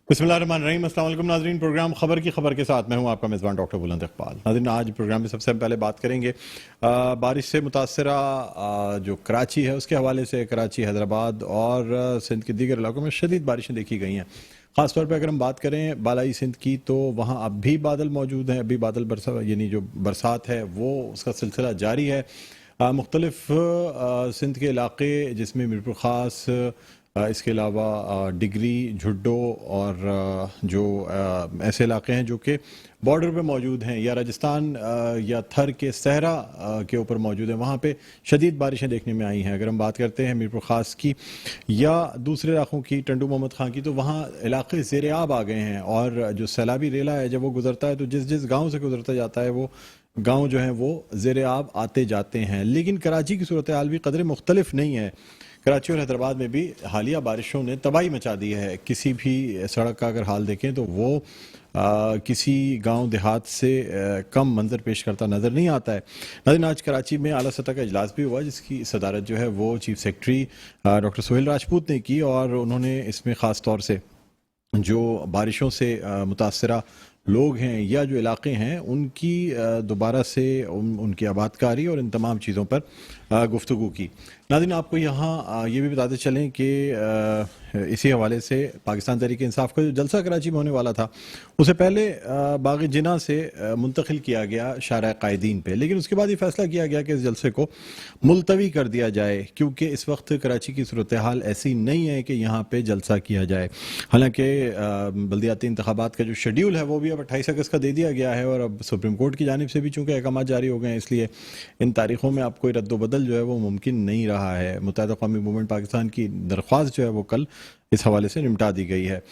बिस्मिल्लाहिर्रहमानिर्रहीम। अस्सलाम वालेकुम नाज़रीन, प्रोग्राम खबर की खबर के साथ मैं हूं आपका मेज़बान डॉक्टर बुलंद इकबाल। नाज़रीन, आज प्रोग्राम में सबसे पहले बात करेंगे बारिश से मुतासरा जो कराची है उसके हवाले से। कराची, हैदराबाद और सिंध के दीगर इलाकों में शदीद बारिशें देखी गई हैं। ख़ासतौर पर अगर हम बात करें बालाई सिंध की तो वहाँ अब भी बादल मौजूद हैं, अभी बादल यानी जो बरसात है वो उसका सिलसिला जारी है। मुख्तलिफ सिंध के इलाके जिसमें मीरपुर ख़ास, इसके अलावा डिगरी, झुड्डो और जो ऐसे इलाके हैं जो कि बॉर्डर पे मौजूद हैं या राजस्थान या थर के सहरा के ऊपर मौजूद हैं, वहाँ पे शदीद बारिशें देखने में आई हैं। अगर हम बात करते हैं मीरपुर ख़ास की या दूसरे इलाकों की, टंडू मोहम्मद खां की, तो वहाँ इलाके ज़ेर आब आ गए हैं। और जो सैलाबी रेला है जब वो गुजरता है तो जिस जिस गाँव से गुजरता जाता है वो गाँव जो हैं वो ज़ेर आब आते जाते हैं। लेकिन कराची की सूरत हाल भी कदरे मुख्तलिफ नहीं है। कराची और हैदराबाद में भी हालिया बारिशों ने तबाही मचा दी है। किसी भी सड़क का अगर हाल देखें तो वो किसी गांव देहात से कम मंजर पेश करता नज़र नहीं आता है। नाज़रीन, आज कराची में आला सतह का इजलास भी हुआ जिसकी सदारत जो है वो chief secretary doctor Sohail Rajput ने की, और उन्होंने इसमें ख़ास तौर से जो बारिशों से मुतासरा लोग हैं या जो इलाके हैं उनकी दोबारा से उनकी आबादकारी और इन तमाम चीज़ों पर गुफ्तगू की। नाज़रीन, आपको यहाँ ये भी बताते चलें कि इसी हवाले से पाकिस्तान तहरीक इंसाफ का जो जलसा कराची में होने वाला था उसे पहले बाग़ जिना से मुंतकिल किया गया शारा कायदीन पे, लेकिन उसके बाद ये फैसला किया गया कि इस जलसे को मुलतवी कर दिया जाए क्योंकि इस वक्त कराची की सूरत हाल ऐसी नहीं है कि यहाँ पे जलसा किया जाए। हालांकि बल्दियाती इंतखाबात का जो शेड्यूल है वो भी अब 28 अगस्त का दे दिया गया है, और अब सुप्रीम कोर्ट की जानिब से भी चूँकि अहकाम जारी हो गए हैं इसलिए इन तारीखों में अब कोई रद्दोबदल जो है वो मुमकिन नहीं रहा है। मुत्तहिदा कौमी मूवमेंट पाकिस्तान की दरख्वास्त जो है वो कल इस हवाले से निपटा दी गई है।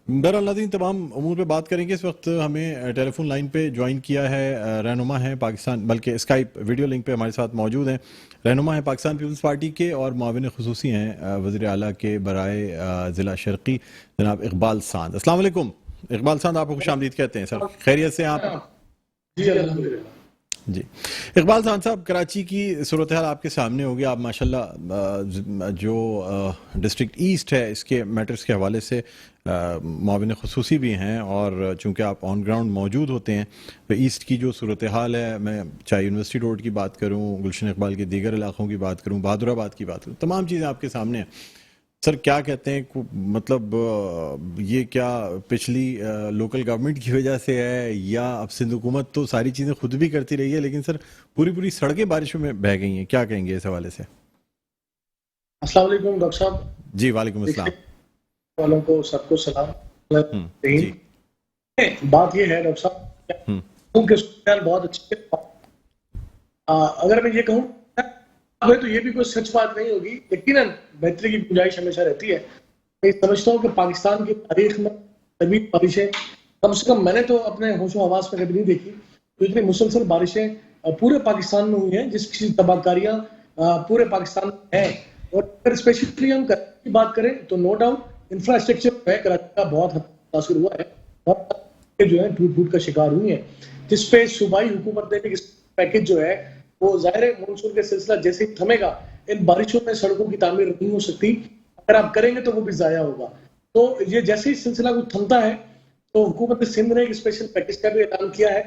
बहरहाल नाज़रीन, तमाम अमूर पे बात करेंगे। इस वक्त हमें टेलीफोन लाइन पे ज्वाइन किया है रहनुमा है पाकिस्तान, बल्कि स्काइप वीडियो लिंक पे हमारे साथ मौजूद हैं। रहनुमा है पाकिस्तान पीपल्स पार्टी के और मुआविन खुसूसी हैं वज़ीर आला के बराए ज़िला शर्क़ी जनाब इकबाल सांद। अस्सलाम वालेकुम इकबाल सांद, आपको खुशामदीद कहते हैं सर। खैरियत से आप? जी अल्हम्दुलिल्लाह। जी इकबाल खान साहब, कराची की सूरत हाल आपके सामने होगी। आप माशाल्लाह जो डिस्ट्रिक्ट ईस्ट है इसके मैटर्स के हवाले से मुआविन खुसूसी भी हैं, और चूँकि आप ऑन ग्राउंड मौजूद होते हैं तो ईस्ट की जो सूरत हाल है, मैं चाहे यूनिवर्सिटी रोड की बात करूँ, गुलशन इकबाल के दीगर इलाकों की बात करूँ, बहादुराबाद की बात करूँ, तमाम चीज़ें आपके सामने हैं। सर, क्या कहते हैं, मतलब ये क्या पिछली लोकल गवर्नमेंट की वजह से है या अब सिंध हुकूमत तो सारी चीज़ें खुद भी करती रही है लेकिन सर पूरी सड़कें बारिशों में बह गई हैं, क्या कहेंगे इस हवाले से? अस्सलाम वालेकुम डॉक्टर साहब। जी वालेकुम अस्सलाम। वालों को सबको सलाम। जी। बात ये है डॉक्टर साहब उनके बहुत अच्छी है। अगर मैं ये कहूँ तो ये भी कोई सच बात नहीं होगी, यकीनन बेहतरी की गुंजाइश हमेशा रहती है। मैं समझता हूँ कि पाकिस्तान की तारीख में सभी बारिशें, कम से कम मैंने तो अपने होशो हवास में कभी नहीं देखी, तो इतनी मुसलसल बारिशें पूरे पाकिस्तान में हुई हैं जिसकी तबाहकारियां पूरे पाकिस्तान में हैं। और अगर स्पेशली हम कराची की बात करें तो नो डाउट इंफ्रास्ट्रक्चर है कराची का बहुत हद तक मुतासर हुआ है, बहुत जो है टूट का शिकार हुई है, जिसपे सूबाई हुकूमत ने भी पैकेज जो है वो ज़ाहिर है मानसून के सिलसिला जैसे ही थमेगा इन बारिशों में सड़कों की तामीर नहीं हो सकती, अगर आप करेंगे तो वो भी ज़ाया होगा। तो ये जैसे ही सिलसिला को थमता है तो हुकूमत सिंध ने एक स्पेशल पैकेज का भी ऐलान किया है।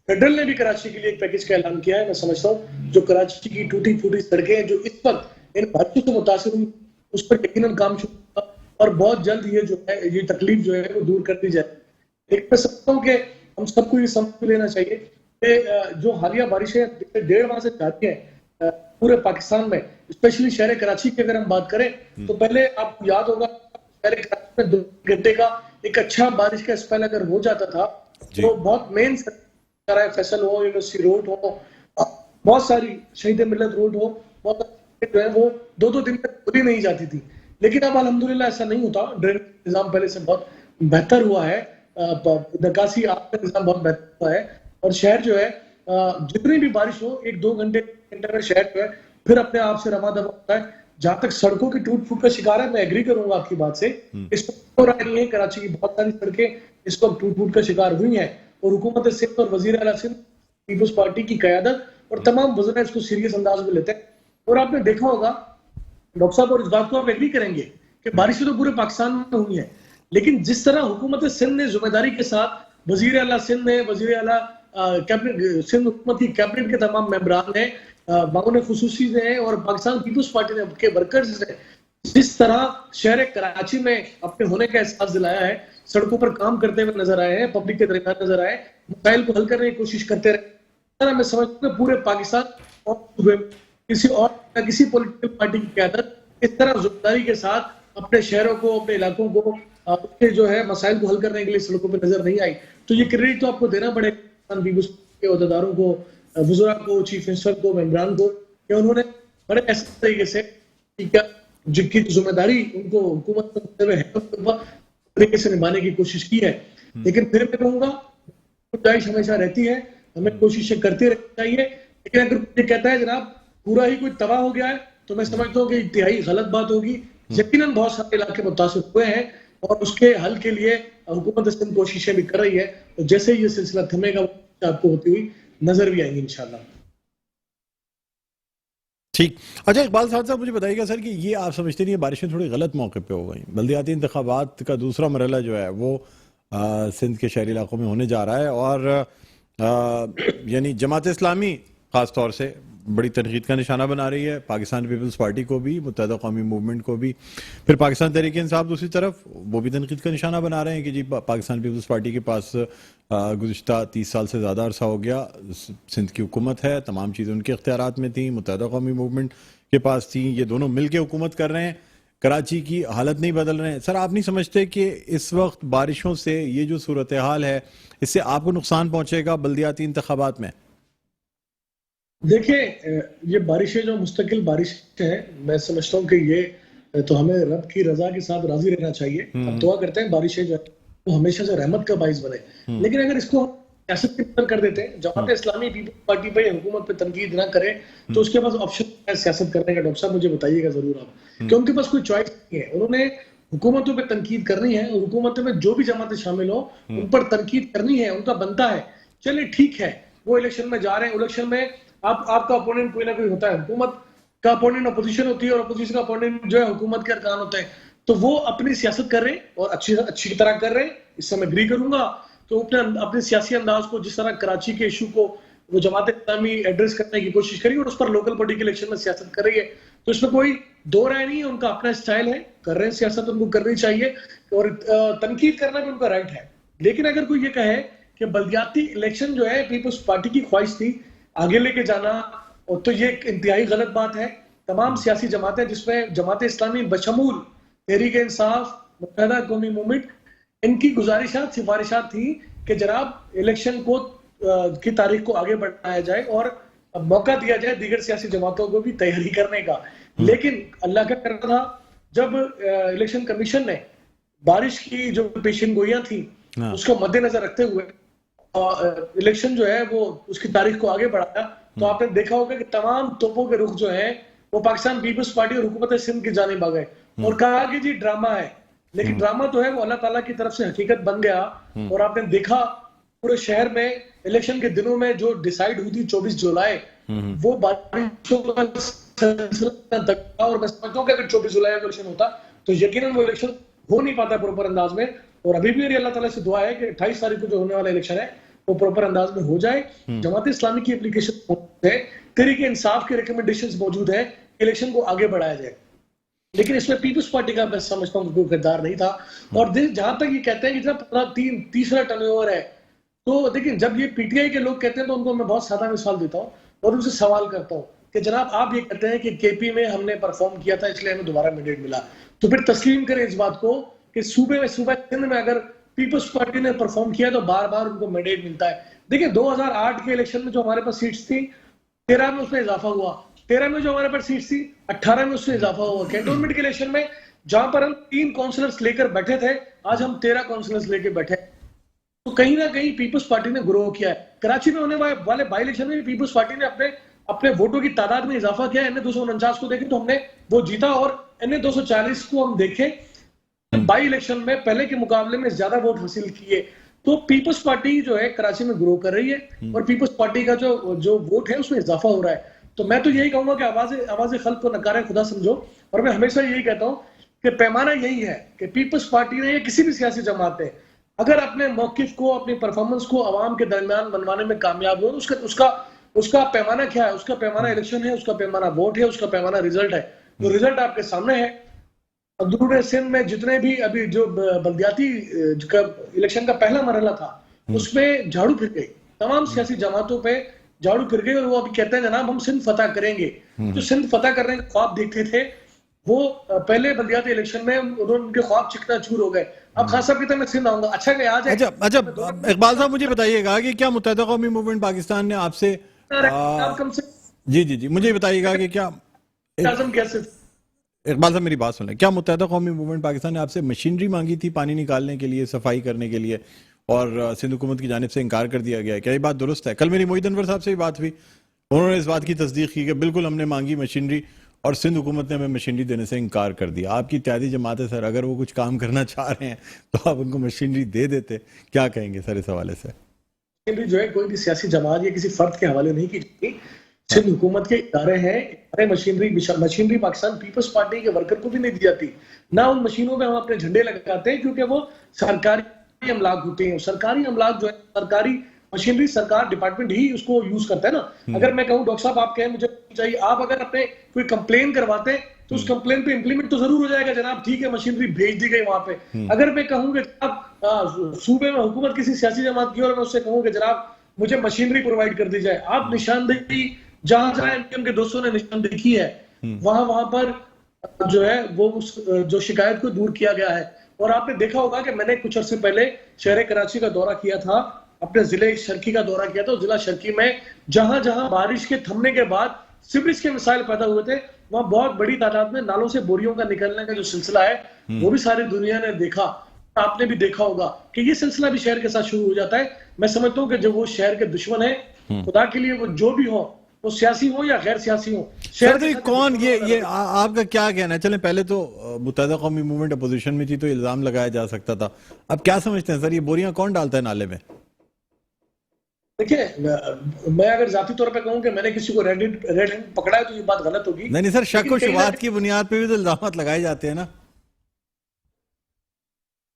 फेडरल ने भी कराची के लिए एक पैकेज का ऐलान किया है। मैं समझता हूँ जो कराची की टूटी फूटी सड़कें जो इस वक्त इन बारिशों से मुतासर हुई उस पर यकीनन काम शुरू होगा और बहुत जल्द ये जो है ये तकलीफ जो है वो दूर कर दी जाए। एक मैं समझता हूँ कि हम सबको ये समझ लेना चाहिए जो हालिया बारिशें 1.5 माह से जारी है पूरे पाकिस्तान में, स्पेशली शहर कराची की अगर हम बात करें तो पहले आपको याद होगा शहर कराची में 2 घंटे का एक अच्छा बारिश का स्पेल अगर हो जाता था तो बहुत मेन फैसल हो, यूनिवर्सिटी रोड हो, बहुत सारी शहीद मिल्लत रोड हो, बहुत जो है वो 2-2 दिन तक खुली नहीं जाती थी। लेकिन अब अल्हम्दुलिल्लाह ऐसा नहीं होता, ड्रेनेज निजाम पहले से बहुत बेहतर हुआ है, निकासी आपका निजाम बहुत बेहतर हुआ है और शहर जो है जितनी भी बारिश हो 1-2 घंटे में शहर जो है फिर अपने आप से रवा दवा होता है। जहां तक सड़कों की टूट फूट का शिकार है, मैं एग्री करूंगा आपकी बात से, इसको हो रहा नहीं है। कराची की बहुत सारी सड़कें इस वक्त टूट फूट का शिकार हुई हैं और हुकूमत सिंध और वजीर आला सिंध पीपल्स पार्टी की क़यादत और तमाम वज़रा इसको सीरियस अंदाज में लेते हैं। और आपने देखा होगा डॉक्टर साहब, और इस बात को आप एग्री करेंगे कि बारिशें तो पूरे पाकिस्तान में हुई हैं, लेकिन जिस तरह हुकूमत सिंध ने जिम्मेदारी के साथ वजीर आला सिंध ने, वजीर आला कैबिनेट सिंध हुकूमत की कैबिनेट के तमाम मेंबरान ने, मामून खुसूसी ने और पाकिस्तान पीपल्स पार्टी ने के वर्कर्स ने जिस तरह शहर कराची में अपने होने का एहसास दिलाया है, सड़कों पर काम करते हुए नजर आए हैं, पब्लिक के दरमियान नजर आए, मसाइल को हल करने की कोशिश करते रहे, मैं समझता हूँ पूरे पाकिस्तान और किसी पॉलिटिकल पार्टी की क़यादत इस तरह जिम्मेदारी के साथ अपने शहरों को, अपने इलाकों को उसके जो है मसाइल को हल करने के लिए सड़कों पर नजर नहीं आई। तो ये क्रेडिट तो आपको देना पड़ेगा पीपल्स के अहदेदारों को, वज़रा को, चीफ मिनिस्टर को, मेंबरान को, कि उन्होंने बड़े ऐसे तरीके से जिनकी जिम्मेदारी उनको हुकूमत तरीके से निभाने की कोशिश की है। लेकिन फिर मैं कहूंगा गुंजाइश हमेशा रहती है, हमें कोशिशें करते रहनी चाहिए। लेकिन अगर ये कहता है जनाब पूरा ही कोई तबाह हो गया है, तो मैं समझता हूँ कि इंतहाई गलत बात होगी। यकीनन बहुत सारे इलाके मुतासिर हुए हैं और उसके हल के लिए हुकूमत सिंध कोशिशें भी कर रही है। तो जैसे ये सिलसिला थमेगा आपको होती हुई नजर भी आएंगी इंशाल्लाह। ठीक। अच्छा इकबाल साहब मुझे बताइएगा सर कि ये आप समझते नहीं है बारिशें थोड़ी गलत मौके पे हो गई? बल्दियाती इंतखाबात का दूसरा मरहला जो है वो सिंध के शहरी इलाकों में होने जा रहा है और यानी जमात इस्लामी ख़ास तौर से बड़ी तनकीद का निशाना बना रही है, पाकिस्तान पीपल्स पार्टी को भी, मुत्तहदा कौमी मूवमेंट को भी, फिर पाकिस्तान तहरीक इंसाफ दूसरी तरफ वो भी तनकीद का निशाना बना रहे हैं कि जी पाकिस्तान पीपल्स पार्टी के पास गुज़िश्ता 30 साल से ज़्यादा अरसा हो गया सिंध की हुकूमत है, तमाम चीज़ें उनके इख्तियारात में थी, मुत्तहदा कौमी मूवमेंट के पास थी, ये दोनों मिल के हुकूमत कर रहे हैं, कराची की हालत नहीं बदल रहे हैं। सर आप नहीं समझते कि इस वक्त बारिशों से ये जो सूरत हाल है इससे आपको नुकसान पहुँचेगा बल्दियाती इंतखाबात में? देखिए ये बारिशें जो मुस्तकिल बारिश है, मैं समझता हूँ कि ये तो हमें रब की रजा के साथ राजी रहना चाहिए। हम दुआ करते हैं बारिशें जो है वो हमेशा से रहमत का बाइस बने। लेकिन अगर इसको सियासत के अंदर कर देते हैं, जमात इस्लामी पीपल्स पार्टी पे हुकूमत पे तनकीद ना करे, तो उसके पास ऑप्शन है सियासत करने का। डॉक्टर साहब मुझे बताइएगा जरूर आप, कि उनके पास कोई चॉइस नहीं है। उन्होंने हुकूमतों पे तनकीद करनी है, हुकूमतों में जो भी जमातें शामिल हो उन पर तनकीद करनी है, उनका बनता है। चलिए ठीक है, वो इलेक्शन में जा रहे हैं, इलेक्शन में आपका अपोनेंट कोई ना कोई होता है, हुकूमत का अपोनेंट अपोजिशन होती है और अपोजिशन का अपोनेंट जो है हुकूमत के अरकान होते हैं। तो वो अपनी सियासत कर रहे हैं और अच्छी तरह कर रहे हैं, इससे मैं एग्री करूंगा। तो अपने सियासी अंदाज को, जिस तरह कराची के इशू को वो जमात इस्लामी एड्रेस करने की कोशिश करी और उस पर लोकल बॉडी के इलेक्शन में सियासत कर रही है, तो इसमें कोई दो राय नहीं है। उनका अपना स्टाइल है, कर रहे हैं सियासत, उनको करनी चाहिए और तनकीद करना भी उनका राइट है। लेकिन अगर कोई ये कहे कि बल्दियाती इलेक्शन जो है पीपल्स पार्टी की ख्वाहिश थी आगे लेके जाना, और तो ये इंतहाई गलत बात है। तमाम सियासी जमातें, जिसमें जमात इस्लामी बशमूल तहरीक इंसाफ, मुत्तहदा कौमी मूवमेंट, इनकी गुजारिशात सिफारिशात थी कि जनाब इलेक्शन को की तारीख को आगे बढ़ाया जाए और मौका दिया जाए दीगर सियासी जमातों को भी तैयारी करने का। लेकिन अल्लाह का करना था, जब इलेक्शन कमीशन ने बारिश की जो पेशन गोइयां थी उसको मद्देनजर रखते हुए इलेक्शन जो है वो उसकी तारीख को आगे बढ़ाया, तो आपने देखा होगा कि तमाम तोपों के रुख जो है वो पाकिस्तान पीपल्स पार्टी और हुकूमत सिंध की जानिब आ गए और कहा कि जी ड्रामा है। लेकिन ड्रामा तो है वो अल्लाह ताला की तरफ से हकीकत बन गया। और आपने देखा पूरे शहर में इलेक्शन के दिनों में जो डिसाइड हुई थी 24 जुलाई, वो बारिशों का सिलसिला तक, और मैं समझता हूँ कि अगर 24 जुलाई का इलेक्शन होता तो यकीनन वो इलेक्शन हो नहीं पाता प्रॉपर अंदाज में। और अभी भी मेरी अल्लाह ताला से दुआ है कि 28 तारीख को जो होने वाला इलेक्शन है वो प्रॉपर अंदाज में हो जाए। जमात इस्लामी की एप्लीकेशन है, तहरीक इंसाफ के रिकमेंडेशंस मौजूद है, इलेक्शन को आगे बढ़ाया जाए। लेकिन इसमें पीपल्स पार्टी का मैं समझता हूँ कोई किरदार नहीं था। और जहां तक ये कहते हैं कि जब तीसरा टर्नओवर है, तो देखिए जब ये पीटीआई के लोग कहते हैं तो उनको मैं बहुत सादा मिसाल देता हूँ और उनसे सवाल करता हूँ कि जनाब आप ये कहते हैं कि केपी में हमने परफॉर्म किया था इसलिए हमें दोबारा मैंडेट मिला, तो फिर तस्लीम करें इस बात को कि सूबे सिंध में अगर पीपल्स पार्टी ने परफॉर्म किया तो बार बार उनको मैंडेट मिलता है। देखिए 2008 के इलेक्शन में जो हमारे पास सीट्स थी 13 में उसमें इजाफा हुआ, 13 में जो हमारे पास सीट्स थी 18 में उसमें इजाफा हुआ। कैंटोनमेंट के इलेक्शन में जहां पर हम 3 काउंसलर्स लेकर बैठे थे, आज हम 13 काउंसलर्स लेकर बैठे। तो कहीं ना कहीं पीपल्स पार्टी ने ग्रो किया है। कराची में होने वाले बाई इलेक्शन में पीपल्स पार्टी ने अपने वोटों की तादाद में इजाफा किया। एनए 249 को देखें तो हमने वो जीता, और एनए 240 को हम देखें बाई इलेक्शन में पहले के मुकाबले में ज्यादा वोट हासिल किए। तो पीपल्स पार्टी जो है कराची में ग्रो कर रही है और पीपल्स पार्टी का जो वोट है उसमें इजाफा हो रहा है। तो मैं तो यही कहूंगा कि आवाज खल्क को नकारे खुदा समझो। और मैं हमेशा यही कहता हूं कि पैमाना यही है कि पीपल्स पार्टी ने या किसी भी सियासी जमात ने अगर अपने मौकिफ को, अपनी परफॉर्मेंस को अवाम के दरमियान बनवाने में कामयाब हो, उसका पैमाना क्या है? उसका पैमाना इलेक्शन है, उसका पैमाना वोट है, उसका पैमाना रिजल्ट है। तो रिजल्ट आपके सामने है। अंदरूनी सिंध में जितने भी अभी जो बल्दियाती इलेक्शन का पहला मरहला था, उसमें झाड़ू फिर गई, तमाम सियासी जमातों पे झाड़ू फिर गई, और वो अभी कहते हैं जनाब हम सिंध फतह करेंगे। जो सिंध फतह करने के ख्वाब देखते थे, वो पहले बल्दियाती इलेक्शन में उनके ख्वाब चिकना चूर हो गए। अब खास साहब कहते हैं मैं सिंध आऊंगा। अच्छा कि आज अच्छा इकबाल साहब मुझे बताइएगा कि क्या मुत्तहिदा कौमी मूवमेंट पाकिस्तान ने आपसे कम से जी मुझे बताइएगा कि क्या कैसे इकबाल साहब मेरी बात सुन लें, क्या मुत्तहिदा कौमी मूवमेंट पाकिस्तान ने आपसे मशीनरी मांगी थी पानी निकालने के लिए, सफाई करने के लिए, और सिंध हुकूमत की जानिब से इनकार कर दिया गया है? क्या ये बात दुरुस्त है? कल मेरी मोहित अनवर साहब से भी बात हुई, उन्होंने इस बात की तस्दीक की कि बिल्कुल हमने मांगी मशीनरी और सिंध हुकूमत ने हमें मशीनरी देने से इनकार कर दिया। आपकी इत्तेहादी जमात है सर, अगर वो कुछ काम करना चाह रहे हैं तो आप उनको मशीनरी दे देते। क्या कहेंगे सर इस हवाले से? जो है कोई भी सियासी जमात या किसी फर्द के हवाले नहीं की जाती। सिंध हुकूमत के इदारे हैं, मशीनरी पाकिस्तान पीपल्स पार्टी के वर्कर को भी नहीं दी जाती। ना उन मशीनों में हम अपने झंडे लगाते हैं, क्योंकि वो सरकारी अमलाक होते हैं। सरकारी अमलाक जो है, सरकारी मशीनरी सरकार डिपार्टमेंट ही उसको यूज करता है ना। अगर मैं कहूँ डॉक्टर साहब आप कहें मुझे चाहिए, आप अगर अपने कोई कंप्लेन करवाते हैं तो उस कंप्लेन पे इंप्लीमेंट तो जरूर हो जाएगा जनाब, ठीक है मशीनरी भेज दी गई वहां पे। अगर मैं कहूँ कि जनाब सूबे में हुकूमत किसी सियासी जमात की और मैं उससे कहूँ कि जनाब मुझे मशीनरी प्रोवाइड कर दी जाए, आप निशानदेही जहां जहां एमपीएम के दोस्तों ने निशानदेही की है वहां पर जो है वो जो शिकायत को दूर किया गया है। और आपने देखा होगा कि मैंने कुछ अर्से पहले शहर कराची का दौरा किया था, अपने जिले शर्की का दौरा किया था। जिला शर्की में जहां जहां बारिश के थमने के बाद सीवरेज के मिसाइल पैदा हुए थे, वहां बहुत बड़ी तादाद में नालों से बोरियों का निकलने का जो सिलसिला है वो भी सारी दुनिया ने देखा। आपने भी देखा होगा कि ये सिलसिला भी शहर के साथ शुरू हो जाता है। मैं समझता हूँ कि जब वो शहर के दुश्मन है, खुदा के लिए वो जो भी हो, वो सियासी हो या गैर सियासी हो, सर कौन ये आपका क्या कहना है? चलें पहले तो मुत्तहिदा कौमी मूवमेंट अपोजिशन में थी तो इल्जाम लगाया जा सकता था, अब क्या समझते हैं सर ये बोरियां कौन डालता है नाले में? देखिए मैं अगर जाती तौर पे कहूं कि मैंने किसी को रेड हैंड पकड़ा है तो ये बात गलत होगी। नहीं सर, शक और शुबहात की बुनियाद पे भी तो इल्जाम लगाए जाते हैं ना।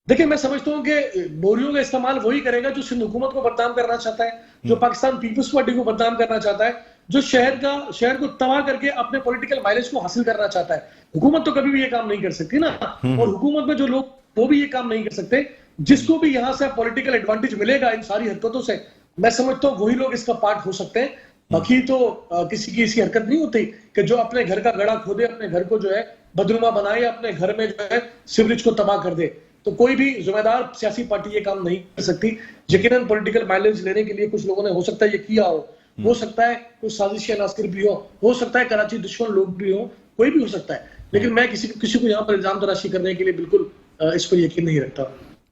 देखिए मैं समझता हूं कि बोरियों का इस्तेमाल वही करेगा जो सिंध हुकूमत को बदनाम करना चाहता है, जो पाकिस्तान पीपल्स पार्टी को बदनाम करना चाहता है, जो शहर को तबाह करके अपने पॉलिटिकल माइलेज को हासिल करना चाहता है। हुकूमत तो कभी भी ये काम नहीं कर सकती ना, और हुकूमत में जो लोग वो भी ये काम नहीं कर सकते। जिसको भी यहाँ से पॉलिटिकल एडवांटेज मिलेगा इन सारी हरकतों से, मैं समझता हूँ वही लोग इसका पार्ट हो सकते हैं। बाकी तो किसी की ऐसी हरकत नहीं होती कि जो अपने घर का गड़ा खोदे, अपने घर को जो है बदनुमा बनाए, अपने घर में जो है सीवरेज को तबाह कर दे। तो कोई भी जिम्मेदार सियासी पार्टी ये काम नहीं कर सकती। यकीनन पॉलिटिकल माइलेज लेने के लिए कुछ लोगों ने हो सकता है ये किया हो सकता है कोई साजिशी अनास्कर भी हो सकता है कराची दुश्मन लोग भी हो, कोई भी हो सकता है। लेकिन मैं किसी को यहाँ पर इल्जाम तराशी करने के लिए बिल्कुल इस पर यकीन नहीं रखता।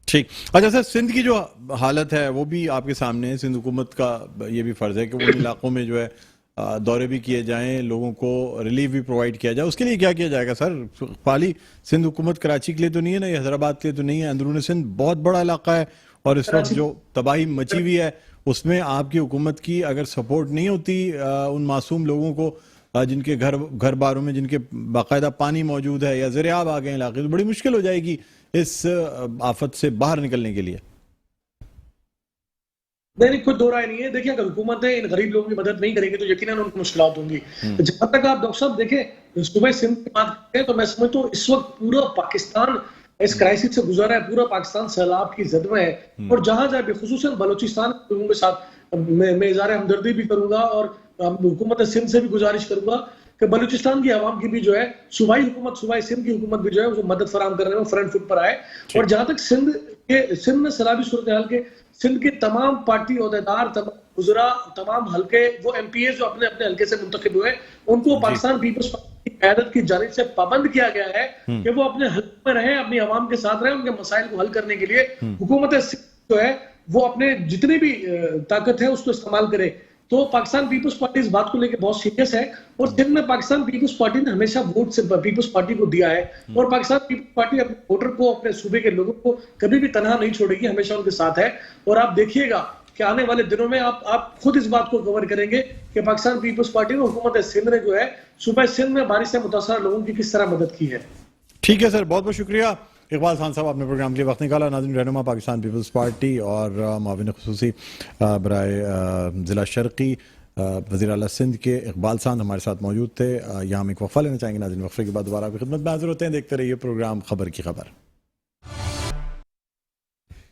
ठीक। अच्छा सर, सिंध की जो हालत है वो भी आपके सामने है। सिंध हुकूमत का ये भी फर्ज है कि वो इलाकों में जो है दौरे भी किए जाएं, लोगों को रिलीफ भी प्रोवाइड किया जाए। उसके लिए क्या किया जाएगा सर? खाली सिंध हुकूमत कराची के लिए तो नहीं है ना, ये हैदराबाद के लिए तो नहीं है। अंदरूनी सिंध बहुत बड़ा इलाका है और इस वक्त जो तबाही मची हुई है उसमें आपकी हुकूमत की अगर सपोर्ट नहीं होती उन मासूम लोगों को जिनके घर बारों में जिनके बाकायदा पानी मौजूद है या ज़रियाब आ गए इलाके, तो बड़ी मुश्किल हो जाएगी इस आफत से बाहर निकलने के लिए। नहीं कोई दो राय नहीं है। देखिए अगर हुकूमत इन गरीब लोगों की मदद नहीं करेगी तो यकीनन उनको मुश्किलात होंगी। जहां तक आप डॉक्टर साहब देखें सुबह सिंध की बात करते हैं तो मैं समझता हूँ इस वक्त पूरा पाकिस्तान इस क्राइसिस से गुजरा है, पूरा पाकिस्तान सैलाब की जद में है। और जहां जहां भी खुसूसन बलोचिस्तान के लोगों के साथ मैं इज़हार हमदर्दी भी करूंगा और हुकूमत सिंध से भी गुजारिश करूंगा कि बलूचिस्तान की आवाम की भी जो है सूबाई हुकूमत, सूबाई सिंध की हुकूमत भी जो है वो मदद फराहम करने में फ्रंट फुट पर आए। और जहां तक सिंध में सैलाबी सूरत हाल के सिंध के तमाम पार्टी ओहदेदार, तमाम गुजरा, तमाम हल्के वो एमपीए जो अपने अपने हल्के से मुंतखब हुए, उनको पाकिस्तान पीपल्स पार्टी की क़यादत की जानिब से पाबंद किया गया है कि वो अपने हल्के में रहें, अपनी आवाम के साथ रहें, उनके मसाइल को हल करने के लिए हुकूमत सिंध जो है वो अपने जितनी भी ताकत है उसको इस्तेमाल करे। तो पाकिस्तान पीपल्स पार्टी इस बात को लेकर बहुत सीरियस है और सिंध में पाकिस्तान पीपल्स पार्टी ने हमेशा वोट से पीपल्स पार्टी को दिया है और पाकिस्तान पीपल्स पार्टी अपने वोटर को, अपने सूबे के लोगों को कभी भी तनहा नहीं छोड़ेगी, हमेशा उनके साथ है। और आप देखिएगा कि आने वाले दिनों में आप खुद इस बात को कवर करेंगे कि पाकिस्तान पीपल्स पार्टी ने हुकूमत सिंध ने जो है सूबे सिंध में बारिश से मुतासर लोगों की किस तरह मदद की है। ठीक है सर, बहुत बहुत शुक्रिया इकबाल खान साहब, आपने प्रोग्राम के लिए वक्त निकाला। नाज़रीन, रहनुमा पाकिस्तान पीपल्स पार्टी और मुआविन खुसूसी बराए ज़िला शर्की वज़ीर आला सिंध के इकबाल साहब हमारे साथ मौजूद थे। यहाँ हम एक वक्फा लेना चाहेंगे। नाज़रीन, वक्फे के बाद दोबारा आपकी खिदमत में हाजिर होते हैं। देखते रहिए प्रोग्राम खबर की खबर।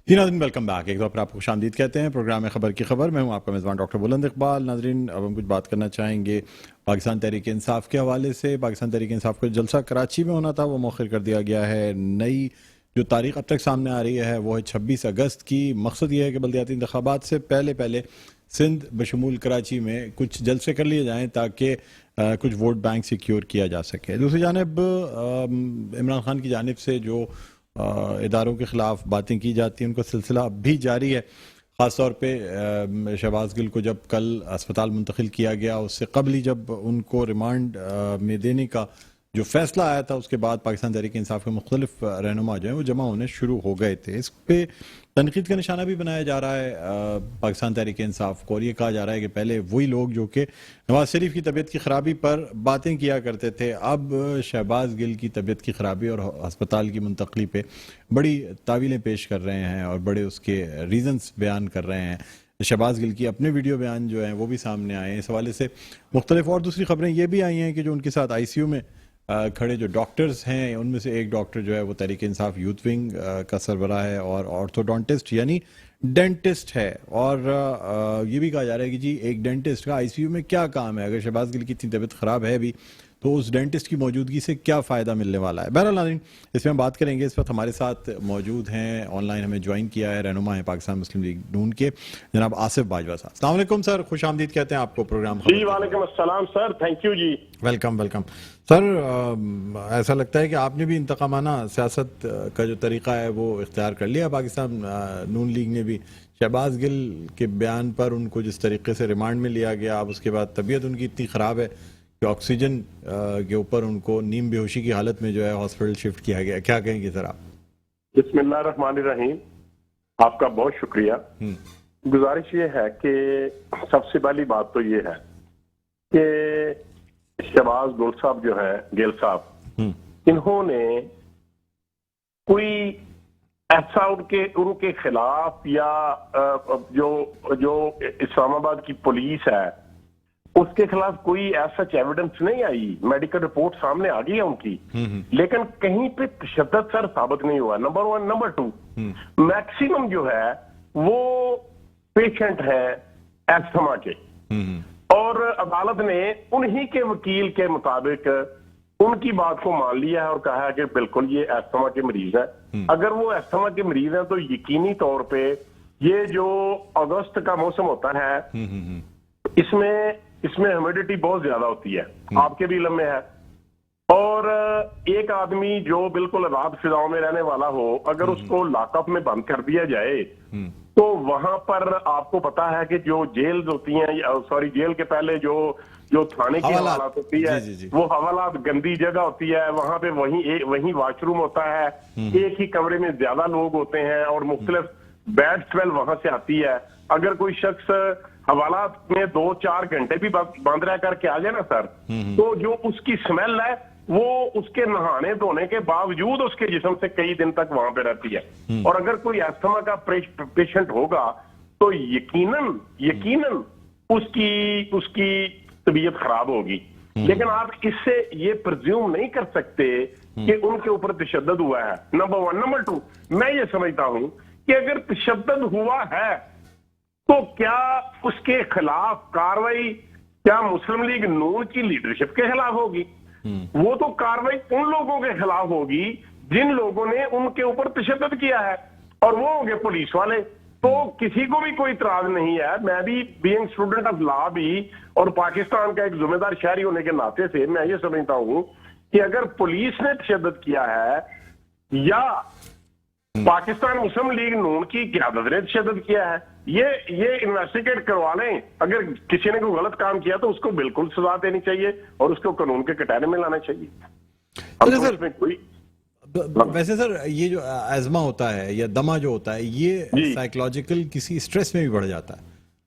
जी नाज़रीन, वेलकम बैक। एक बार आपको खुशामदीद कहते हैं प्रोग्राम में खबर की खबर। मैं हूं आपका मेज़बान डॉक्टर बुलंद इकबाल। नाज़रीन, अब हम कुछ बात करना चाहेंगे पाकिस्तान तहरीक इंसाफ के हवाले से। पाकिस्तान तहरीक इंसाफ का जलसा कराची में होना था, वो मौखर कर दिया गया है। नई जो तारीख अब तक सामने आ रही है वो है 26 अगस्त की। मकसद ये है कि बल्दियाती इंतखाबात से पहले सिंध बशमूल कराची में कुछ जलसे कर लिए जाएँ ताकि कुछ वोट बैंक सिक्योर किया जा सके। दूसरी जानब इमरान खान की जानिब से जो इदारों के ख़िलाफ़ बातें की जाती हैं उनका सिलसिला अब भी जारी है। ख़ास तौर पे शहबाज गिल को जब कल अस्पताल मुंतकिल किया गया, उससे कबल ही जब उनको रिमांड में देने का जो फैसला आया था, उसके बाद पाकिस्तान तहरीक इंसाफ के मुख्तलिफ रहनुमा जो हैं वो जमा होने शुरू हो गए थे। इस पर तनकीद का निशाना भी बनाया जा रहा है पाकिस्तान तहरीक इंसाफ को, और ये कहा जा रहा है कि पहले वही लोग जो कि नवाज शरीफ की तबीयत की ख़राबी पर बातें किया करते थे, अब शहबाज गिल की तबीयत की ख़राबी और अस्पताल की मुंतकली पे बड़ी तावीलें पेश कर रहे हैं और बड़े उसके रीज़न्स बयान कर रहे हैं। शहबाज गिल की अपने वीडियो बयान जो हैं वो भी सामने आए हैं। इस हवाले से मुख्तलिफ और दूसरी खबरें ये भी आई हैं कि जो उनके साथ ICU में खड़े जो डॉक्टर्स हैं, उनमें से एक डॉक्टर जो है वो तहरीक इंसाफ यूथ विंग का सरबराह है और ऑर्थोडोंटिस्ट यानी डेंटिस्ट है। और ये भी कहा जा रहा है कि जी एक डेंटिस्ट का ICU में क्या काम है, अगर शहबाज गिल की इतनी तबीयत ख़राब है भी तो उस डेंटिस्ट की मौजूदगी से क्या फ़ायदा मिलने वाला है। बहरहाल नाज़रीन, इसमें हम बात करेंगे। इस वक्त हमारे साथ मौजूद हैं, ऑनलाइन हमें ज्वाइन किया है, रहनुमा है पाकिस्तान मुस्लिम लीग नून के जनाब आसिफ बाजवा साहब। अस्सलाम वालेकुम सर, खुश आमदीद कहते हैं आपको प्रोग्राम। जी वालेकुम अस्सलाम सर, थैंक यू जी। Welcome welcome sir. ऐसा लगता है कि आपने भी इंतकामाना सियासत का जो तरीका है वो इख्तियार कर लिया। पाकिस्तान नून लीग ने भी शहबाज गिल के बयान पर उनको जिस तरीके से रिमांड में लिया गया, अब उसके बाद तबीयत उनकी इतनी ख़राब है कि ऑक्सीजन के ऊपर उनको नीम बेहोशी की हालत में जो है हॉस्पिटल शिफ्ट किया गया। क्या कहेंगे सर आप? बिस्मिल्लाहिर्रहमानिर्रहीम, आपका बहुत शुक्रिया। गुजारिश ये है कि सबसे पहली बात तो ये है कि शहबाज गिल साहब जो है, गिल साहब, इन्होंने कोई ऐसा उनके खिलाफ या जो इस्लामाबाद की पुलिस है उसके खिलाफ कोई ऐसा एविडेंस नहीं आई। मेडिकल रिपोर्ट सामने आ गई है उनकी, लेकिन कहीं पे तशद्दुद सर साबित नहीं हुआ, नंबर 1। नंबर 2, मैक्सिमम जो है वो पेशेंट है एस्थमा के, और अदालत ने उन्हीं के वकील के मुताबिक उनकी बात को मान लिया है और कहा है कि बिल्कुल ये एस्थमा के मरीज है। अगर वो एस्थमा के मरीज हैं तो यकीनी तौर पे ये जो अगस्त का मौसम होता है इसमें ह्यूमिडिटी बहुत ज्यादा होती है, आपके भी इल्म में है। और एक आदमी जो बिल्कुल रात फिजाओं में रहने वाला हो, अगर उसको लॉकअप में बंद कर दिया जाए तो वहां पर आपको पता है कि जो जेल्स होती हैं, सॉरी जेल के पहले जो थाने की हवालात होती है, वो हवालात गंदी जगह होती है। वहां पे वही वॉशरूम होता है, एक ही कमरे में ज्यादा लोग होते हैं और मुख्तलिफ बैड स्मेल वहां से आती है। अगर कोई शख्स हवालात में 2-4 घंटे भी बंद रह करके आ जाए ना सर, तो जो उसकी स्मेल है वो उसके नहाने धोने के बावजूद उसके जिस्म से कई दिन तक वहां पे रहती है। और अगर कोई एस्थमा का पेशेंट होगा तो यकीनन उसकी तबीयत खराब होगी। लेकिन आप इससे ये प्रिज्यूम नहीं कर सकते कि उनके ऊपर तशद्दुद हुआ है, नंबर 1। नंबर 2, मैं ये समझता हूं कि अगर तशद्दुद हुआ है तो क्या उसके खिलाफ कार्रवाई क्या मुस्लिम लीग नून की लीडरशिप के खिलाफ होगी? वो तो कार्रवाई उन लोगों के खिलाफ होगी जिन लोगों ने उनके ऊपर तशद्दुद किया है, और वो होंगे पुलिस वाले। तो किसी को भी कोई इतराज नहीं है। मैं भी बीइंग स्टूडेंट ऑफ लॉ भी और पाकिस्तान का एक जिम्मेदार शहरी होने के नाते से मैं ये समझता हूं कि अगर पुलिस ने तशद्दुद किया है या पाकिस्तान मुस्लिम लीग नून की क़यादत ने तशद्दुद किया है, ये इन्वेस्टिगेट करवा लें। अगर किसी ने कोई गलत काम किया तो उसको बिल्कुल सजा देनी चाहिए और उसको कानून के कटहरे में लाना चाहिए। सर, कोई वैसे सर ये जो एज़मा होता है या दमा जो होता है ये साइकोलॉजिकल किसी स्ट्रेस में भी बढ़ जाता है।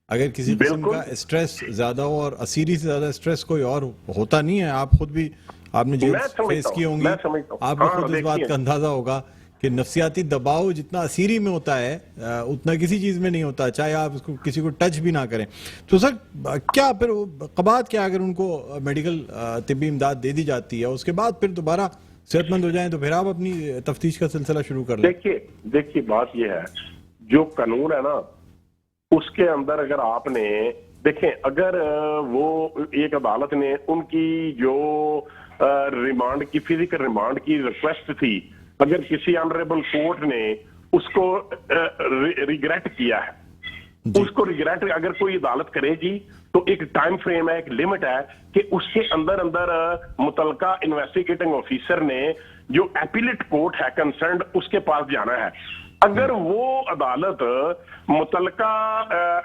अगर किसी किस्म का स्ट्रेस ज्यादा हो, और 80 से ज्यादा स्ट्रेस कोई और होता नहीं है, आप खुद भी आपने जेल मैं समझता फेस की हूं, होंगी, मैं समझता हूं। आपको हाँ, खुद इस देखिए। बात का अंदाजा होगा कि नफसियाती दबाव जितना असीरी में होता है उतना किसी चीज में नहीं होता, चाहे आप उसको किसी को टच भी ना करें। तो सर क्या फिर कबात क्या, अगर उनको मेडिकल तिब्बी इमदाद दे दी जाती है उसके बाद फिर दोबारा सेहतमंद हो जाएं तो फिर आप अपनी तफ्तीश का सिलसिला शुरू कर लें? देखिए बात यह है, जो कानून है ना उसके अंदर अगर आपने देखें, अगर वो एक अदालत ने उनकी जो रिमांड की, फिजिकल रिमांड की रिक्वेस्ट थी, अगर किसी ऑनरेबल कोर्ट ने उसको रिग्रेट किया है, उसको रिग्रेट अगर कोई अदालत करेगी तो एक टाइम फ्रेम है, एक लिमिट है कि उसके अंदर अंदर मुतलका इन्वेस्टिगेटिंग ऑफिसर ने जो एपीलेट कोर्ट है कंसर्न्ड उसके पास जाना है। अगर वो अदालत मुतलका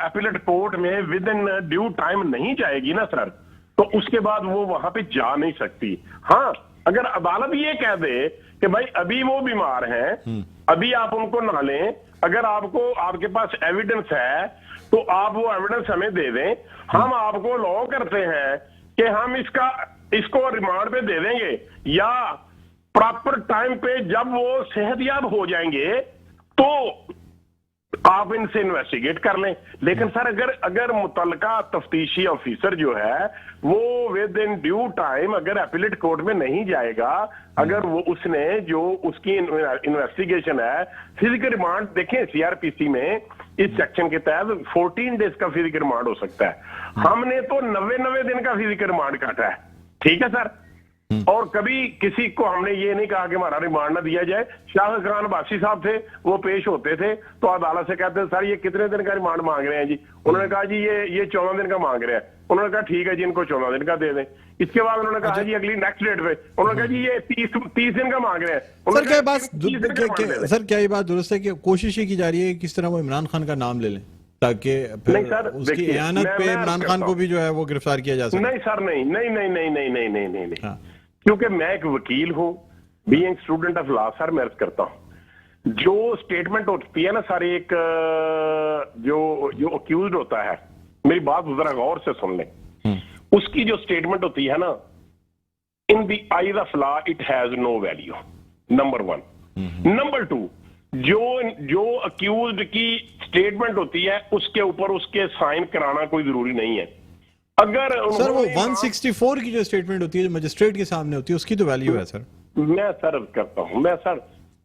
एपीलेट कोर्ट में विद इन ड्यू टाइम नहीं जाएगी ना सर, तो उसके बाद वो वहां पे जा नहीं सकती। हाँ, अगर अदालत ये कह दे कि भाई अभी वो बीमार हैं, अभी आप उनको ना लें, अगर आपके पास एविडेंस है तो आप वो एविडेंस हमें दे दें, हम आपको लॉ करते हैं कि हम इसको रिमांड पे दे देंगे, या प्रॉपर टाइम पे जब वो सेहतयाब हो जाएंगे तो आप इनसे इन्वेस्टिगेट कर लें। लेकिन सर अगर मुतलका तफ्तीशी ऑफिसर जो है वो विद इन ड्यू टाइम अगर एपीलेट कोर्ट में नहीं जाएगा, अगर वो उसने जो उसकी इन्वेस्टिगेशन है, फिजिकल रिमांड देखें सीआरपीसी में इस सेक्शन के तहत 14 डेज का फिजिकल रिमांड हो सकता है। हमने तो 90 दिन का फिजिकल रिमांड काटा है, ठीक है सर। और कभी किसी को हमने ये नहीं कहा कि हमारा रिमांड ना दिया जाए। शाह खान बासी साहब थे, वो पेश होते थे तो अदालत से कहते थे सर ये कितने दिन का रिमांड मांग रहे हैं जी, उन्होंने कहा जी ये 14 दिन का मांग रहे हैं। उन्होंने कहा ठीक है जी, इनको 14 दिन का दे दें। इसके बाद उन्होंने कहा जी अगली नेक्स्ट डेट पे उन्होंने कहा जी ये 30 दिन का मांग रहे हैं। सर क्या ये बात दुरुस्त है कि कोशिश ये की जा रही है कि किस तरह वो इमरान खान का नाम ले लें ताकि फिर उसकी इयानत पे इमरान खान को भी जो है वो गिरफ्तार किया जा सके? नहीं सर, नहीं, क्योंकि मैं एक वकील हूं, being student of law sir, मैं अर्ज करता हूं जो स्टेटमेंट होती है ना सर, एक जो अक्यूज्ड होता है, मेरी बात जरा गौर से सुन लें, उसकी जो स्टेटमेंट होती है ना, in the eyes of law it has no value, number 1। Number 2, जो अक्यूज्ड की स्टेटमेंट होती है उसके ऊपर उसके साइन कराना कोई जरूरी नहीं है। अगर सर वो 164 की जो स्टेटमेंट होती है जो मजिस्ट्रेट के सामने होती है उसकी तो वैल्यू है सर। मैं सर अर्ज करता हूं, मैं सर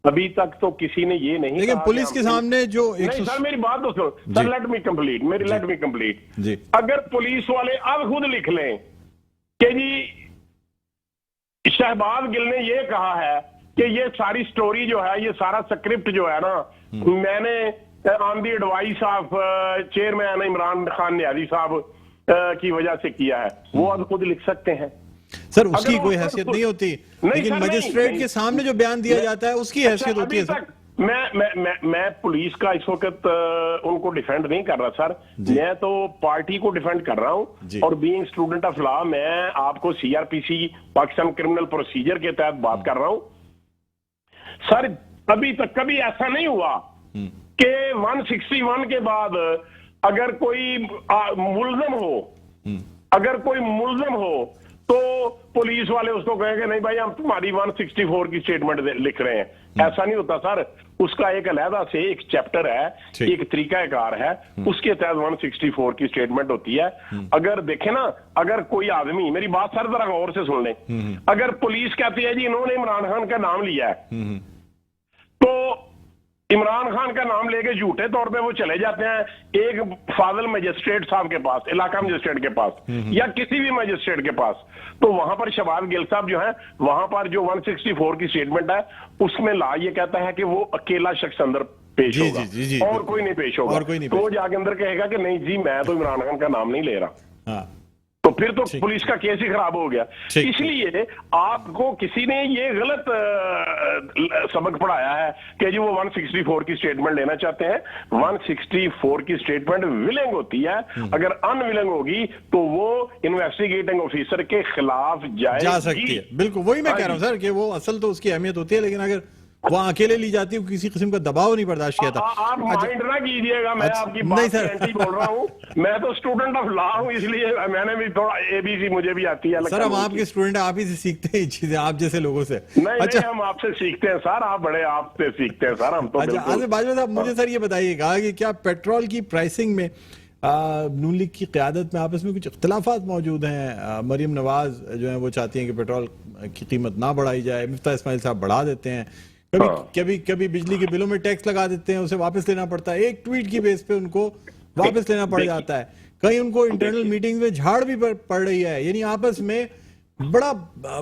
अभी तक तो किसी ने ये नहीं, लेकिन पुलिस के सामने जो नहीं सर, मेरी बात तो सुनो सर, लेट मी कंप्लीट जी। अगर पुलिस वाले अब खुद लिख लें कि जी शहबाज गिल ने ये कहा है कि ये सारी स्टोरी जो है, ये सारा स्क्रिप्ट जो है ना, मैंने on the advice of chairman Imran Khan Niazi साहब की वजह से किया है, वो अब खुद लिख सकते हैं सर। उसकी कोई हैसियत नहीं होती, लेकिन मजिस्ट्रेट के सामने जो बयान दिया जाता है उसकी हैसियत होती है सर। मैं पुलिस का इस वक्त उनको डिफेंड नहीं कर रहा सर, मैं तो पार्टी को डिफेंड कर रहा हूं। और बीइंग स्टूडेंट ऑफ लॉ मैं आपको सीआरपीसी पाकिस्तान क्रिमिनल प्रोसीजर के तहत बात कर रहा हूं सर। अभी तक कभी ऐसा नहीं हुआ कि 161 के बाद अगर कोई मुल्ज़म हो तो पुलिस वाले उसको कहेंगे नहीं भाई हम तुम्हारी 164 की स्टेटमेंट लिख रहे हैं। ऐसा नहीं होता सर, उसका एक अलहदा से एक चैप्टर है, एक तरीकाकार है, उसके तहत 164 की स्टेटमेंट होती है। अगर देखे ना, अगर कोई आदमी, मेरी बात सर जरा गौर से सुन लें, अगर पुलिस कहती है जी इन्होंने इमरान खान का नाम लिया है, तो इमरान खान का नाम लेके झूठे तौर पे वो चले जाते हैं एक फाजिल मजिस्ट्रेट साहब के पास, इलाका मजिस्ट्रेट के पास या किसी भी मजिस्ट्रेट के पास, तो वहां पर शहबाज गिल साहब जो है, वहां पर जो 164 की स्टेटमेंट है उसमें ला ये कहता है कि वो अकेला शख्स अंदर पेश होगा और कोई नहीं पेश होगा, तो वो जाके अंदर कहेगा कि नहीं जी मैं तो इमरान खान का नाम नहीं ले रहा, तो फिर तो पुलिस का केस ही खराब हो गया। इसलिए आपको किसी ने ये गलत सबक पढ़ाया है कि जी वो 164 की स्टेटमेंट लेना चाहते हैं। 164 की स्टेटमेंट विलिंग होती है, अगर अनविलिंग होगी तो वो इन्वेस्टिगेटिंग ऑफिसर के खिलाफ जा सकती है। बिल्कुल वही मैं कह रहा हूं सर कि वो असल तो उसकी अहमियत होती है, लेकिन अगर वहाँ अकेले ली जाती है, किसी किस्म का दबाव नहीं बर्दाश्त किया था। आप माइंड ना कीजिएगा, मैं आपकी बात से एंटी बोल रहा हूँ। मैं तो स्टूडेंट ऑफ लॉ हूँ, इसलिए मैंने भी थोड़ा ABC मुझे भी आती है। सर हम आपके स्टूडेंट हैं, आप ही से सीखते हैं चीजें, आप जैसे लोगों से। नहीं अच्छा, नहीं, हम आपसे सीखते हैं सर, आप बड़े आपसे सीखते हैं सर, हम तो अच्छा आसिफ बाजवा साहब, मुझे सर ये बताइएगा कि क्या पेट्रोल की प्राइसिंग में नून लीग की क़यादत में आपस में कुछ इख्तलाफात मौजूद हैं? मरीम नवाज जो है वो चाहती हैं कि पेट्रोल की कीमत ना बढ़ाई जाए, मिफ्ता इस्माइल साहब बढ़ा देते हैं, कभी बिजली के बिलों में टैक्स लगा देते हैं, उसे वापस लेना पड़ता है, एक ट्वीट की बेस पे उनको वापस लेना पड़ जाता है, कहीं उनको इंटरनल मीटिंग में झाड़ भी पड़ रही है, यानी आपस में बड़ा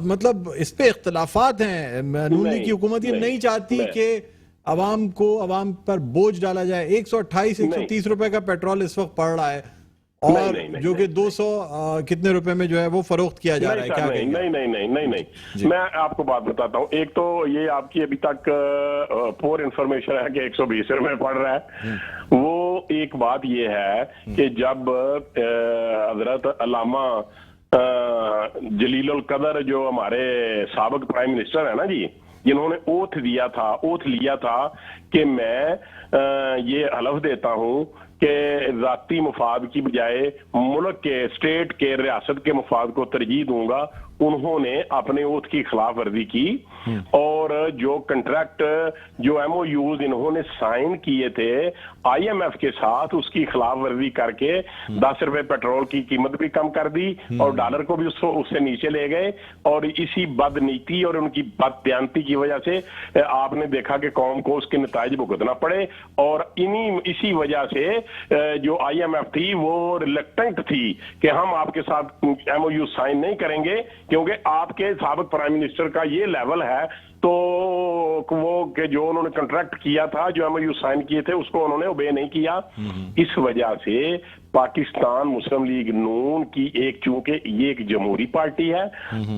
मतलब इस पे इख्तलाफात हैं। नून लीग की हुकूमत ये नहीं चाहती कि अवाम पर बोझ डाला जाए। 128 130 रुपए का पेट्रोल इस वक्त पड़ रहा है, और जो कि 200 कितने रुपए में जो है वो फरोख्त किया जा रहा है। क्या नहीं नहीं नहीं नहीं नहीं नहीं, मैं आपको बात बताता हूँ। एक तो ये आपकी अभी तक पोर इंफॉर्मेशन है कि 120 रुपए पड़ रहा है। वो एक बात ये है कि जब हजरत अल्लामा जलीलुल कदर जो हमारे साबिक प्राइम मिनिस्टर है ना जी, जिन्होंने ओथ लिया था कि मैं ये हलफ देता हूं कि जाती मुफाद की बजाय मुल्क के, स्टेट के, रियासत के मुफाद को तरजीह दूंगा, उन्होंने अपने ओथ की खिलाफ वर्जी की। और जो कंट्रैक्ट, जो MOUs इन्होंने साइन किए थे IMF के साथ, उसकी खिलाफ वर्जी करके 10 रुपए पेट्रोल की कीमत भी कम कर दी और डॉलर को भी उससे नीचे ले गए। और इसी बदनीति और उनकी बदबयानती की वजह से आपने देखा कि कौम को उसके नताइज भुगतना पड़े। और इसी वजह से जो IMF थी वो रिलक्टेंट थी कि हम आपके साथ MOU साइन नहीं करेंगे, क्योंकि आपके साबिक प्राइम मिनिस्टर का ये लेवल है। तो वो कि जो उन्होंने कॉन्ट्रैक्ट किया था, जो MOU साइन किए थे, उसको उन्होंने ओबे नहीं किया। इस वजह से पाकिस्तान मुस्लिम लीग नून की चूंकि ये एक जमहूरी पार्टी है,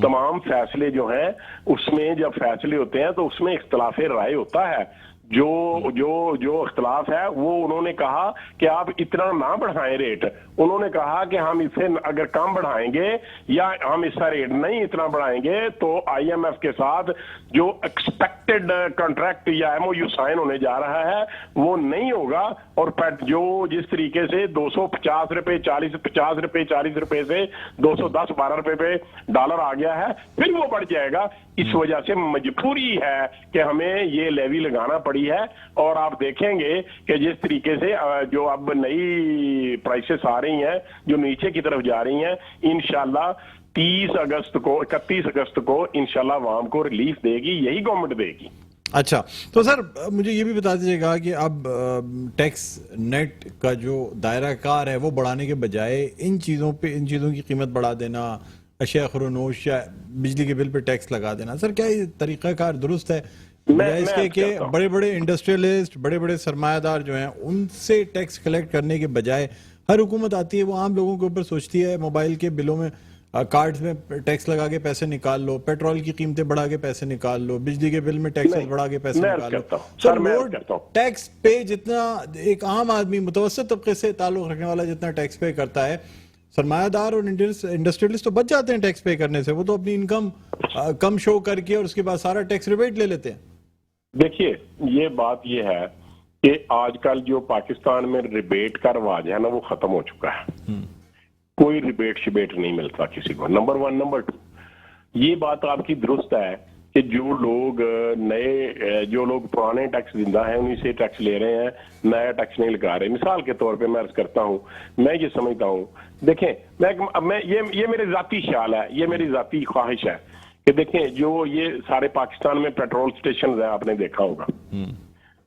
तमाम फैसले जो हैं उसमें जब फैसले होते हैं तो उसमें इख्तलाफ राय होता है। जो इख्तलाफ है वो उन्होंने कहा कि आप इतना ना बढ़ाएं रेट। उन्होंने कहा कि हम इसे अगर कम बढ़ाएंगे या हम इसका रेट नहीं इतना बढ़ाएंगे तो IMF के साथ जो एक्सपेक्टेड कॉन्ट्रैक्ट या MOU साइन होने जा रहा है वो नहीं होगा। और जो जिस तरीके से 250 रुपए 50 रुपए 40 रुपए से 210-12 रुपए पे डॉलर आ गया है, फिर वो बढ़ जाएगा। इस वजह से मजबूरी है कि हमें ये लेवी लगाना पड़ी है। और आप देखेंगे कि जिस तरीके से जो अब नई प्राइसेस आ रही हैं जो नीचे की तरफ जा रही हैं, इंशाल्लाह 31 अगस्त को इंशाल्लाह आवाम को रिलीफ देगी, यही गवर्नमेंट देगी। अच्छा, तो सर मुझे ये भी बता दीजिएगा कि अब टैक्स नेट का जो दायरा कार है वो बढ़ाने के बजाय इन चीज़ों की कीमत बढ़ा देना, अशिया खुरोनोश या बिजली के बिल पे टैक्स लगा देना, सर क्या ये तरीक़ाकार दुरुस्त है? इसके कि बड़े बड़े इंडस्ट्रियलिस्ट, बड़े बड़े सरमायादार जो हैं उनसे टैक्स कलेक्ट करने के बजाय हर हुकूमत आती है वो आम लोगों के ऊपर सोचती है मोबाइल के बिलों में कार्ड्स में टैक्स लगा के पैसे निकाल लो, पेट्रोल की कीमतें बढ़ा के पैसे निकाल लो, बिजली के बिल में टैक्स बढ़ा के पैसे निकाल लो। सर लोड टैक्स पे जितना एक आम आदमी मुतवस्सित तबके से ताल्लुक रखने वाला जितना टैक्स पे करता है, सरमायादार और इंडस्ट्रियलिस्ट तो बच जाते हैं टैक्स पे करने से। वो तो अपनी इनकम कम शो करके और उसके बाद सारा टैक्स रिबेट ले लेते हैं। देखिए ये बात ये है कि आजकल जो पाकिस्तान में रिबेट का रवाज है ना वो खत्म हो चुका है। कोई रिबेट शिबेट नहीं मिलता किसी को, नंबर 1। नंबर 2, ये बात आपकी दुरुस्त है कि जो लोग पुराने टैक्स जिंदा हैं उन्हीं से टैक्स ले रहे हैं, नया टैक्स नहीं लगा रहे। मिसाल के तौर पे मैं अर्ज करता हूं, मैं ये समझता हूं, देखें मैं ये मेरे जाती ख्याल है, ये मेरी जाती ख्वाहिश है कि देखें जो ये सारे पाकिस्तान में पेट्रोल स्टेशन है, आपने देखा होगा,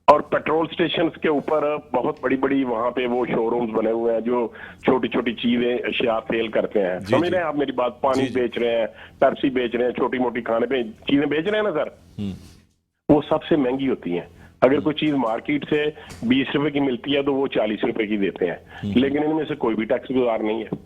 और पेट्रोल स्टेशन के ऊपर बहुत बड़ी बड़ी वहां पे वो शोरूम्स बने हुए हैं जो छोटी छोटी चीजें अशिया सेल करते हैं। समझ रहे हैं आप मेरी बात? पानी बेच रहे हैं, पेप्सी बेच रहे हैं, छोटी मोटी खाने पे चीजें बेच रहे हैं ना सर, वो सबसे महंगी होती हैं। अगर कोई चीज मार्केट से 20 रुपए की मिलती है तो वो 40 रुपए की देते हैं, लेकिन इनमें से कोई भी टैक्स गुजार नहीं है।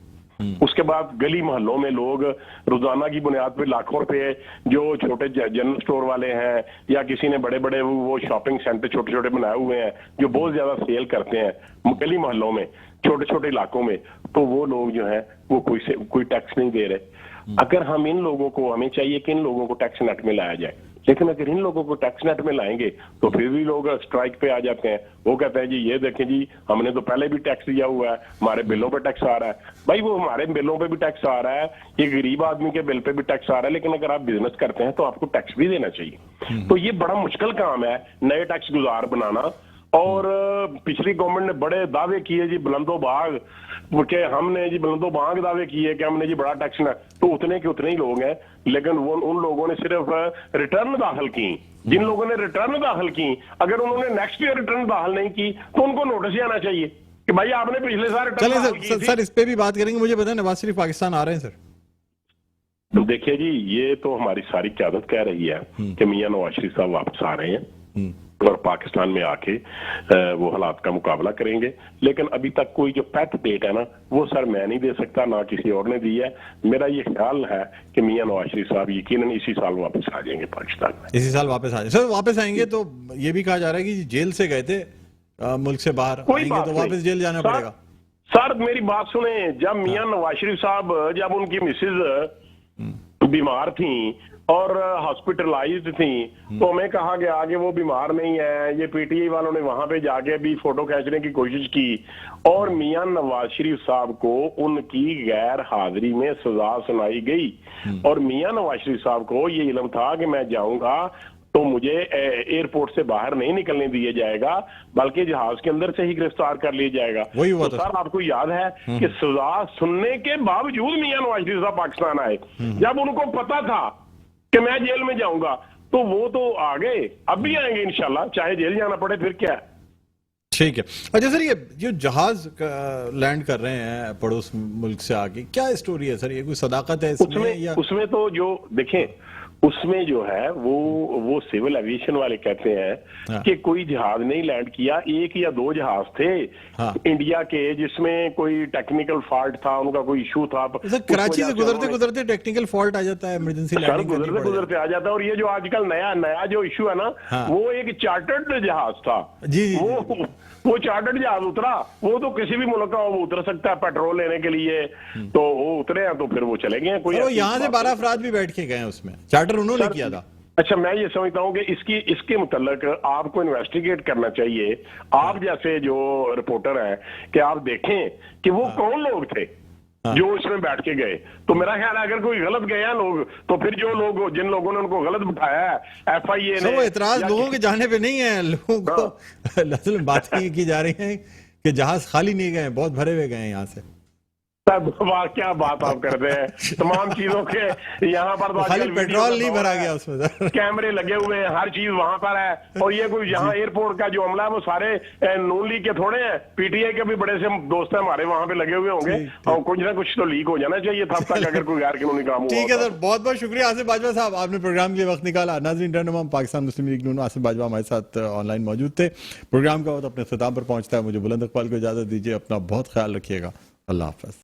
उसके बाद गली मोहल्लों में लोग रोजाना की बुनियाद पे लाखों रुपए, जो छोटे जनरल स्टोर वाले हैं या किसी ने बड़े बड़े वो शॉपिंग सेंटर छोटे छोटे बनाए हुए हैं जो बहुत ज्यादा सेल करते हैं गली मोहल्लों में, छोटे छोटे इलाकों में, तो वो लोग जो है वो कोई टैक्स नहीं दे रहे। अगर हम इन लोगों को, हमें चाहिए कि इन लोगों को टैक्स नेट में लाया जाए। लेकिन अगर इन लोगों को टैक्स नेट में लाएंगे तो फिर भी लोग स्ट्राइक पे आ जाते हैं। वो कहते हैं जी ये देखें जी हमने तो पहले भी टैक्स दिया हुआ है, हमारे बिलों पे टैक्स आ रहा है। भाई वो हमारे बिलों पे भी टैक्स आ रहा है, ये गरीब आदमी के बिल पे भी टैक्स आ रहा है, लेकिन अगर आप बिजनेस करते हैं तो आपको टैक्स भी देना चाहिए। तो ये बड़ा मुश्किल काम है नए टैक्स गुजार बनाना। और पिछली गवर्नमेंट ने बड़े दावे किए जी बुलंदो बाग कि हमने जी बुलंदो बाग दावे किए कि हमने जी बड़ा टैक्स ना, तो उतने के उतने ही लोग हैं, लेकिन वो उन लोगों ने सिर्फ रिटर्न दाखिल की। जिन लोगों ने रिटर्न दाखिल की, अगर उन्होंने नेक्स्ट ईयर रिटर्न दाखिल नहीं की तो उनको नोटिस आना चाहिए कि भाई आपने पिछले साल रिटर्न चलें दाखिल की थी। सर इस पे भी बात करेंगे। मुझे बताएं नवाज शरीफ पाकिस्तान आ रहे हैं सर? तो देखिए जी ये तो हमारी सारी क़यादत कह रही है कि मियां नवाज शरीफ साहब वापस आ रहे हैं और पाकिस्तान में आके वो हालात का मुकाबला करेंगे। लेकिन अभी तक कोई जो पैट डेट है ना वो सर मैं नहीं दे सकता, ना किसी और ने दी है। मेरा ये ख्याल है कि मियां नवाज शरीफ साहब यकीनन इसी साल वापस आ जाएंगे पाकिस्तान में। इसी साल वापस आ जाए सर। वापस आएंगे तो ये भी कहा जा रहा है कि जेल से गए थे, मुल्क से बाहर आएंगे तो वापस जेल जाना पड़ेगा। सर मेरी बात सुने, जब मियां नवाज शरीफ साहब जब उनकी मिसेज बीमार थी और हॉस्पिटलाइज्ड थी तो हमें कहा गया कि वो बीमार नहीं है। ये पीटीआई वालों ने वहां पे जाके भी फोटो खींचने की कोशिश की और मियां नवाज शरीफ साहब को उनकी गैर हाजिरी में सजा सुनाई गई। और मियां नवाज शरीफ साहब को ये इल्म था कि मैं जाऊंगा तो मुझे एयरपोर्ट से बाहर नहीं निकलने दिया जाएगा, बल्कि जहाज के अंदर से ही गिरफ्तार कर लिया जाएगा। वही हुआ तो सर आपको याद है कि सजा सुनने के बावजूद मियां नवाज शरीफ साहब पाकिस्तान आए, जब उनको पता था कि मैं जेल में जाऊंगा, तो वो तो आ गए, अब भी आएंगे इंशाल्लाह, चाहे जेल जाना पड़े फिर क्या है। ठीक है। अच्छा सर ये जो जहाज लैंड कर रहे हैं पड़ोस मुल्क से आके, क्या स्टोरी है सर? ये कोई सदाकत है इसमें या? उसमें तो जो देखें उसमें जो है वो सिविल एविएशन वाले कहते हैं कि कोई जहाज नहीं लैंड किया, एक या दो जहाज थे इंडिया के जिसमें कोई टेक्निकल फॉल्ट था, उनका कोई इशू था। कराची से गुजरते गुजरते टेक्निकल फॉल्ट आ जाता है, इमरजेंसी लैंडिंग गुजरते गुजरते आ जाता है। और ये जो आजकल नया जो इशू है ना वो एक चार्टर्ड जहाज था। जी वो चार्टर्ड जहाज उतरा, वो तो किसी भी मुल्क का वो उतर सकता है पेट्रोल लेने के लिए, तो वो उतरे हैं तो फिर वो चले गए। कोई यहाँ से 12 अफराद भी बैठ के गए उसमें, चार्टर उन्होंने किया था। अच्छा मैं ये समझता हूँ कि इसके मुतल्लक आपको इन्वेस्टिगेट करना चाहिए। आप जैसे जो रिपोर्टर हैं कि आप देखें कि वो कौन लोग थे जो इसमें बैठ के गए। तो मेरा ख्याल है अगर कोई गलत गया लोग तो फिर जो लोग जिन लोगों ने उनको गलत बिठाया है FIA ने, वो इतराज लोगों के जाने पे नहीं है, लोगों को बातें की जा रही हैं कि जहाज खाली नहीं गए, बहुत भरे हुए गए यहाँ से। क्या बात आप कर रहे हैं तमाम चीजों के यहाँ पर तो खाली पेट्रोल नहीं भरा गया उसमें, कैमरे लगे हुए हैं, हर चीज वहां पर है। और ये कोई यहाँ एयरपोर्ट का जो अमला है वो सारे नून लीग के थोड़े हैं, PTI के भी बड़े से दोस्त हैं हमारे वहां पे लगे हुए होंगे, और कुछ ना कुछ तो लीक हो जाना चाहिए तब तक अगर कोई गैर कानूनी काम हुआ। ठीक है सर, बहुत बहुत शुक्रिया आसिफ बाजवा साहब, आपने प्रोग्राम के लिए वक्त निकाला। नाज़रीन रहनुमा पाकिस्तान मुस्लिम लीग नून आसिफ बाजवा हमारे साथ ऑनलाइन मौजूद थे। प्रोग्राम का वक्त अपने इख्तिताम पर पहुंचता है, मुझे बुलंद इकबाल को इजाजत दीजिए, अपना बहुत ख्याल रखिएगा, अल्लाह हाफ़िज़।